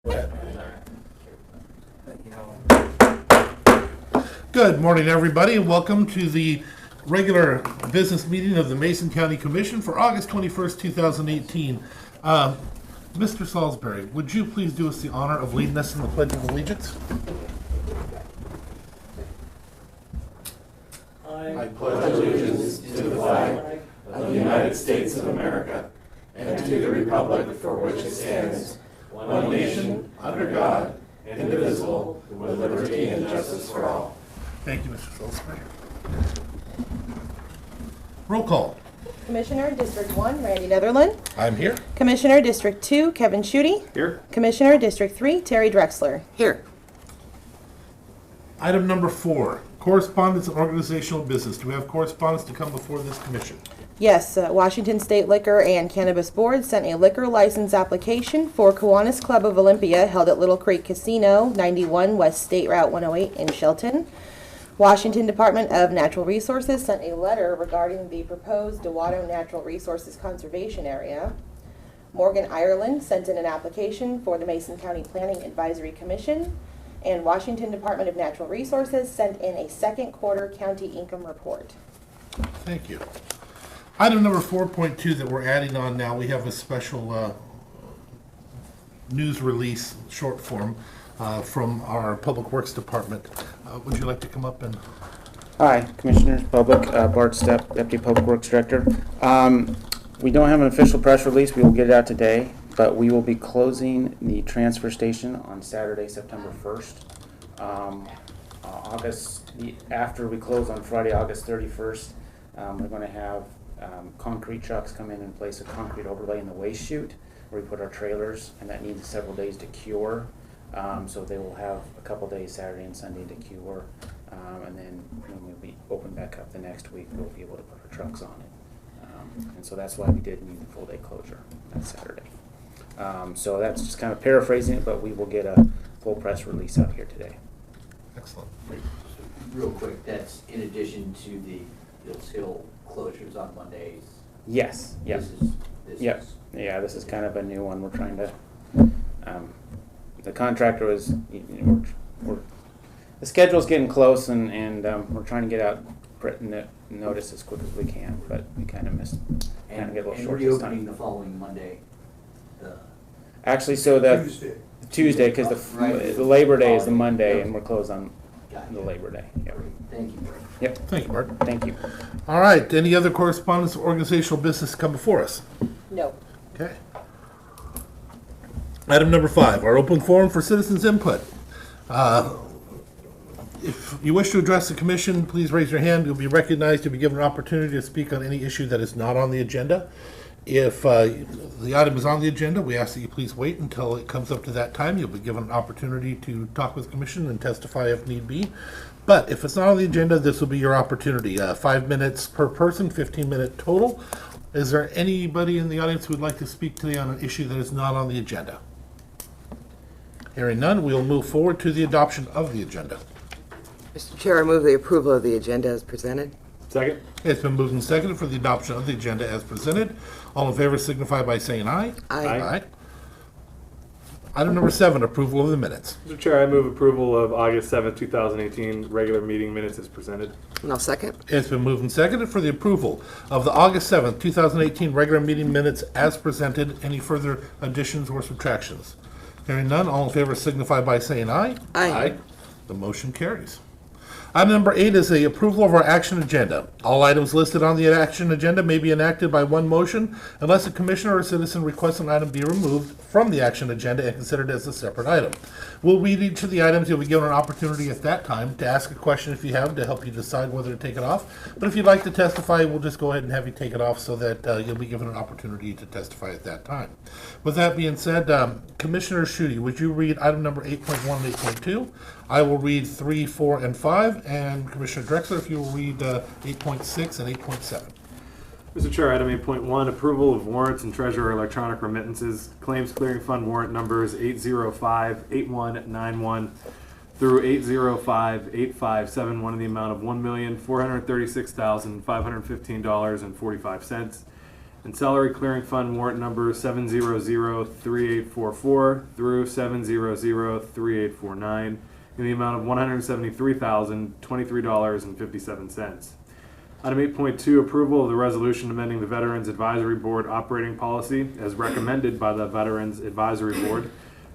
Good morning, everybody, and welcome to the regular business meeting of the Mason County Commission for August 21st, 2018. Mr. Salisbury, would you please do us the honor of leading us in the Pledge of Allegiance? I pledge allegiance to the flag of the United States of America and to the republic for which it stands, one nation, under God, indivisible, with liberty and justice for all. Thank you, Mr. Salisbury. Roll call. Commissioner District 1, Randy Netherland. I'm here. Commissioner District 2, Kevin Schutte. Here. Commissioner District 3, Terry Drexler. Here. Item number 4, correspondence and organizational business. Do we have correspondence to come before this commission? Yes, Washington State Liquor and Cannabis Board sent a liquor license application for Kiwanis Club of Olympia held at Little Creek Casino, 91 West State Route 108 in Shelton. Washington Department of Natural Resources sent a letter regarding the proposed Dewato Natural Resources Conservation Area. Morgan Ireland sent in an application for the Mason County Planning Advisory Commission. And Washington Department of Natural Resources sent in a second quarter county income report. Thank you. Item number 4.2 that we're adding on now, we have a special news release short form from our Public Works Department. Would you like to come up and... Hi, Commissioners, Public, Bart Stepp, Deputy Public Works Director. We don't have an official press release. We will get it out today, but we will be closing the transfer station on Saturday, September 1st. After we close on Friday, August 31st, we're going to have concrete trucks come in and place a concrete overlay in the waste chute where we put our trailers, and that needs several days to cure. So they will have a couple days, Saturday and Sunday, to cure. And then when we open back up the next week, we'll be able to put our trucks on it. And so that's why we did need the full day closure that Saturday. So that's just kind of paraphrasing it, but we will get a full press release out here today. Excellent. Real quick, that's in addition to the Hills Hill closures on Mondays? Yes, yep. Yeah, this is kind of a new one. We're trying to, the contractor was, the schedule's getting close, and we're trying to get out notice as quick as we can, but we kind of missed, kind of get a little short this time. Reopening the following Monday? Actually, so Tuesday, because the Labor Day is the Monday, and we're closed on the Labor Day. Yep. Thank you. Yep. Thank you, Bart. Thank you. All right. Any other correspondence or organizational business to come before us? No. Okay. Item number 5, our open forum for citizens input. If you wish to address the commission, please raise your hand. You'll be recognized. You'll be given an opportunity to speak on any issue that is not on the agenda. If the item is on the agenda, we ask that you please wait until it comes up to that time. You'll be given an opportunity to talk with the commission and testify if need be. But if it's not on the agenda, this will be your opportunity. 5 minutes per person, 15-minute total. Is there anybody in the audience who would like to speak today on an issue that is not on the agenda? Hearing none, we'll move forward to the adoption of the agenda. Mr. Chair, I move the approval of the agenda as presented. Second. It's been moved and seconded for the adoption of the agenda as presented. All in favor signify by saying aye. Aye. Item number 7, approval of the minutes. Mr. Chair, I move approval of August 7th, 2018 regular meeting minutes as presented. And I'll second. It's been moved and seconded for the approval of the August 7th, 2018 regular meeting minutes as presented. Any further additions or subtractions? Hearing none, all in favor signify by saying aye. Aye. The motion carries. Item number 8 is the approval of our action agenda. All items listed on the action agenda may be enacted by one motion unless a commissioner or citizen requests an item be removed from the action agenda and considered as a separate item. We'll read each of the items. You'll be given an opportunity at that time to ask a question if you have to help you decide whether to take it off. But if you'd like to testify, we'll just go ahead and have you take it off so that you'll be given an opportunity to testify at that time. With that being said, Commissioner Schutte, would you read item number 8.1 and 8.2? I will read 3, 4, and 5, and Commissioner Drexler, if you will read 8.6 and 8.7. Mr. Chair, item 8.1, approval of warrants and treasurer electronic remittances. Claims clearing fund warrant numbers 805-8191 through 805-8571 in the amount of $1,436,515.45. and salary clearing fund warrant number 7003844 through 7003849 in the amount of $173,023.57. Item 8.2, approval of the resolution amending the Veterans Advisory Board operating policy as recommended by the Veterans Advisory Board,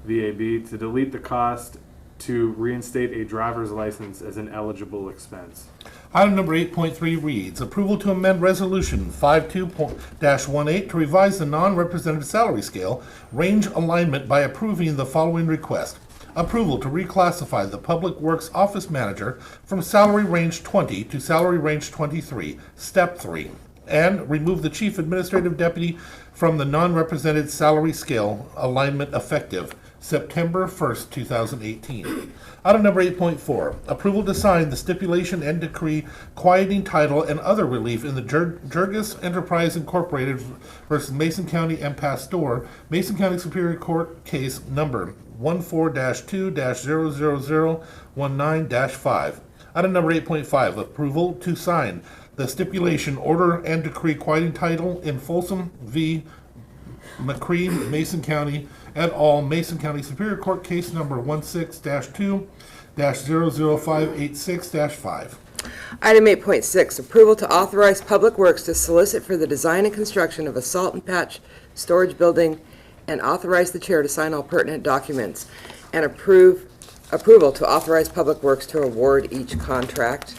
VAB, to delete the cost to reinstate a driver's license as an eligible expense. Item number 8.3 reads, approval to amend resolution 52-18 to revise the non-represented salary scale range alignment by approving the following request. Approval to reclassify the Public Works Office Manager from salary range 20 to salary range 23, step 3, and remove the Chief Administrative Deputy from the non-represented salary scale alignment effective September 1st, 2018. Item number 8.4, approval to sign the stipulation and decree quieting title and other relief in the Jurgis Enterprise Incorporated versus Mason County and Pastor, Mason County Superior Court case number 14-2-00019-5. Item number 8.5, approval to sign the stipulation, order, and decree quieting title in Folsom v. McCree, Mason County, et al., Mason County Superior Court case number 16-2-00586-5. Item 8.6, approval to authorize Public Works to solicit for the design and construction of a salt and patch storage building and authorize the chair to sign all pertinent documents, and approval to authorize Public Works to award each contract.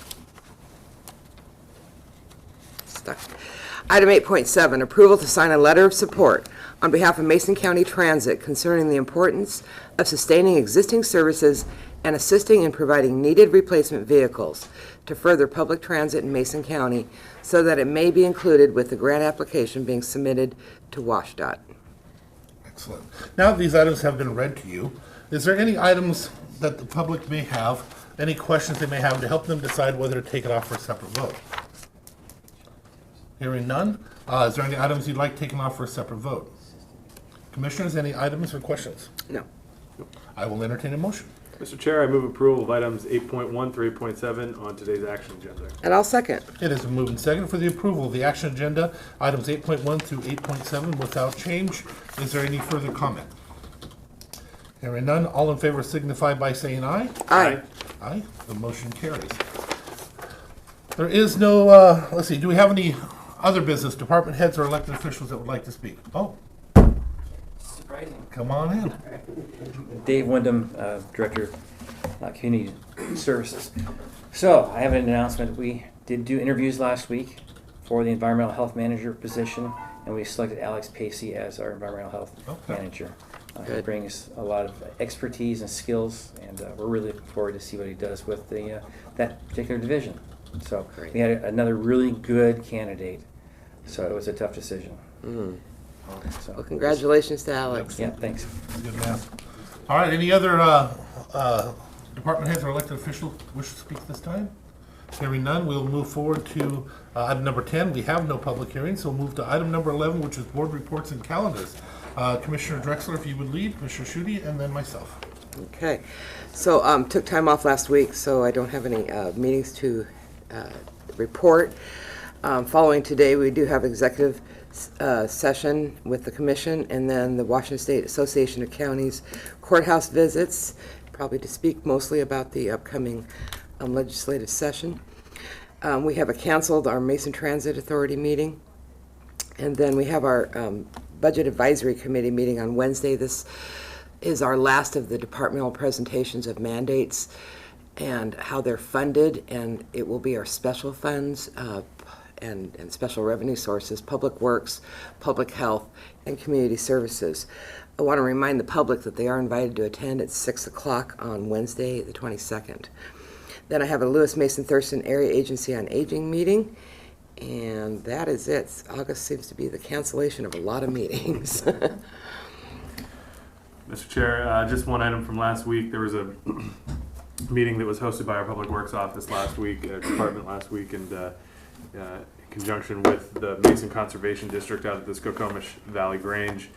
Stuck. Item 8.7, approval to sign a letter of support on behalf of Mason County Transit concerning the importance of sustaining existing services and assisting in providing needed replacement vehicles to further public transit in Mason County so that it may be included with the grant application being submitted to WashDOT. Excellent. Now that these items have been read to you, is there any items that the public may have, any questions they may have to help them decide whether to take it off for a separate vote? Hearing none, is there any items you'd like taken off for a separate vote? Commissioners, any items or questions? No. I will entertain a motion. Mr. Chair, I move approval of items 8.1 through 8.7 on today's action agenda. And I'll second. It has been moved and seconded for the approval of the action agenda, items 8.1 through 8.7 without change. Is there any further comment? Hearing none, all in favor signify by saying aye. Aye. Aye, the motion carries. There is no, let's see, do we have any other business, department heads or elected officials that would like to speak? Oh, Surprising. come on in. Dave Wyndham, Director of Community Services. So, I have an announcement. We did do interviews last week for the Environmental Health Manager position, and we selected Alex Pacey as our Environmental Health Manager. He Good. brings a lot of expertise and skills, and we're really looking forward to see what he does with the that particular division. So, Great. we had another really good candidate, so it was a tough decision. So, Well, congratulations to Alex. Yeah, thanks. Good man. All right, any other department heads or elected officials wish to speak this time? Hearing none, we'll move forward to item number 10. We have no public hearing, so we'll move to item number 11, which is board reports and calendars. Commissioner Drexler, if you would lead, Commissioner Schutte, and then myself. Okay. So, took time off last week, so I don't have any meetings to report. Following today, we do have executive session with the commission, and then the Washington State Association of Counties courthouse visits, probably to speak mostly about the upcoming legislative session. We have canceled our Mason Transit Authority meeting, and then we have our Budget Advisory Committee meeting on Wednesday. This is our last of the departmental presentations of mandates and how they're funded, and it will be our special funds and special revenue sources, public works, public health, and community services. I want to remind the public that they are invited to attend at 6 o'clock on Wednesday, the 22nd. Then I have a Lewis Mason Thurston Area Agency on Aging meeting, and that is it. August seems to be the cancellation of a lot of meetings. Mr. Chair, just one item from last week. There was a meeting that was hosted by our Public Works office last week, department last week, and in conjunction with the Mason Conservation District out at the Skokomish Valley Grange.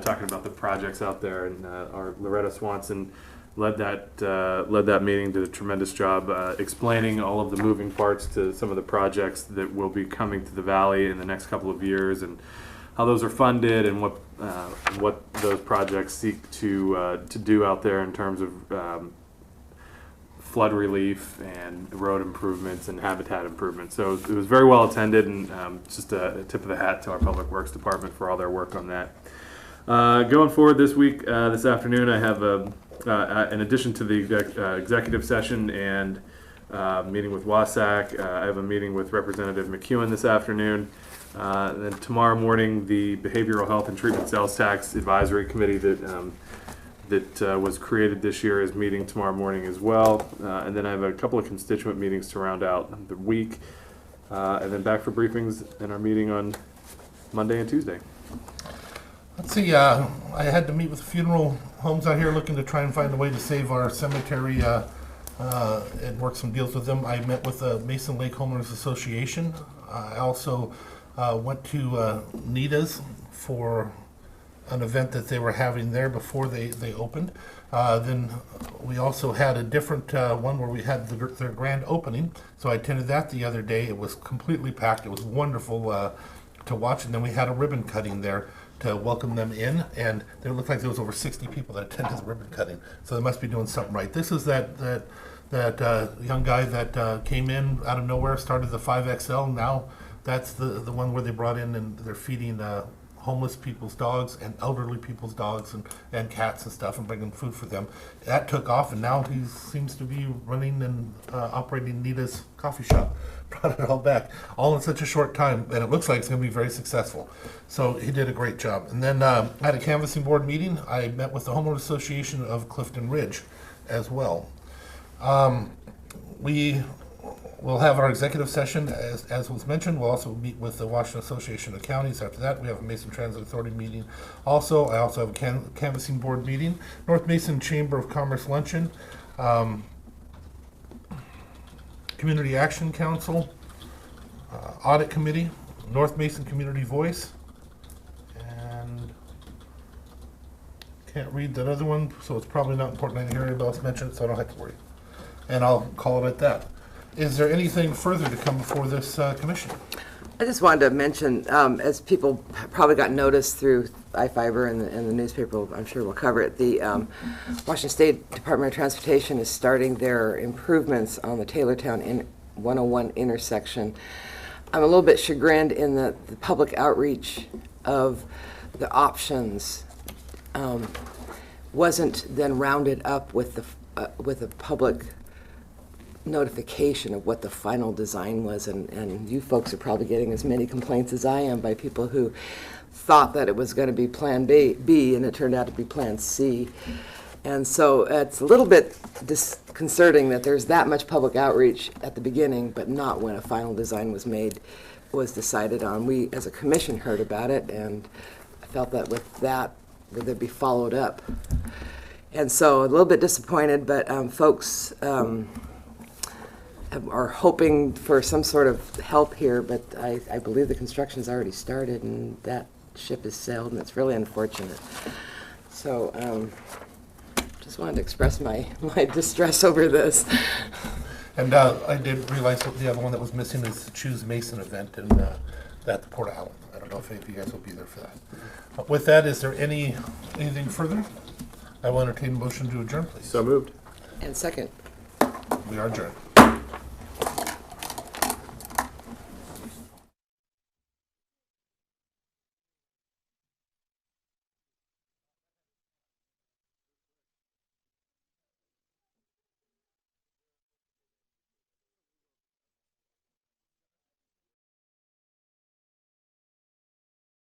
talking about the projects out there. And our Loretta Swanson led that meeting, did a tremendous job explaining all of the moving parts to some of the projects that will be coming to the valley in the next couple of years, and how those are funded, and what those projects seek to do out there in terms of flood relief and road improvements and habitat improvements. So it was very well attended, and just a tip of the hat to our Public Works Department for all their work on that. Going forward this week, this afternoon, I have in addition to the executive session and meeting with WASAC, I have a meeting with Representative McEwen this afternoon. And then tomorrow morning, the Behavioral Health and Treatment Sales Tax Advisory Committee that was created this year is meeting tomorrow morning as well. And then I have a couple of constituent meetings to round out the week. And then back for briefings in our meeting on Monday and Tuesday. Let's see, I had to meet with funeral homes out here looking to try and find a way to save our cemetery and work some deals with them. I met with the Mason Lake Homeowners Association. I also went to Nita's for an event that they were having there before they opened. Then we also had a different one where we had their grand opening. So I attended that the other day. It was completely packed. It was wonderful to watch. And then we had a ribbon cutting there to welcome them in, and it looked like there was over 60 people that attended the ribbon cutting. So they must be doing something right. This is that young guy that came in out of nowhere, started the 5XL. Now that's the one where they brought in and they're feeding homeless people's dogs and elderly people's dogs and cats and stuff, and bringing food for them. That took off, and now he seems to be running and operating Nita's coffee shop. Brought it all back, all in such a short time, and it looks like it's going to be very successful. So he did a great job. And then I had a canvassing board meeting. I met with the Homeowners Association of Clifton Ridge as well. We will have our executive session, as was mentioned. We'll also meet with the Washington Association of Counties. After that, we have a Mason Transit Authority meeting. I also have a canvassing board meeting, North Mason Chamber of Commerce luncheon, Community Action Council, Audit Committee, North Mason Community Voice, and can't read that other one, so it's probably not important. I didn't hear anybody else mention it, so I don't have to worry. And I'll call it at that. Is there anything further to come before this commission? I just wanted to mention, as people probably got notice through iFiber and the newspaper, I'm sure we'll cover it, the Washington State Department of Transportation is starting their improvements on the Taylortown 101 intersection. I'm a little bit chagrined in that the public outreach of the options wasn't then rounded up with the public notification of what the final design was, and you folks are probably getting as many complaints as I am by people who thought that it was going to be Plan B, and it turned out to be Plan C. And so it's a little bit disconcerting that there's that much public outreach at the beginning, but not when a final design was decided on. We, as a commission, heard about it, and I felt that with that, would it be followed up? And so a little bit disappointed, but folks are hoping for some sort of help here, but I believe the construction's already started, and that ship has sailed, and it's really unfortunate. So just wanted to express my distress over this. And I did realize that the other one that was missing is the Choose Mason event, and that's Port Allen. I don't know if any of you guys will be there for that. But with that, is there anything further? I will entertain a motion to adjourn, please. So moved. And second. We are adjourned.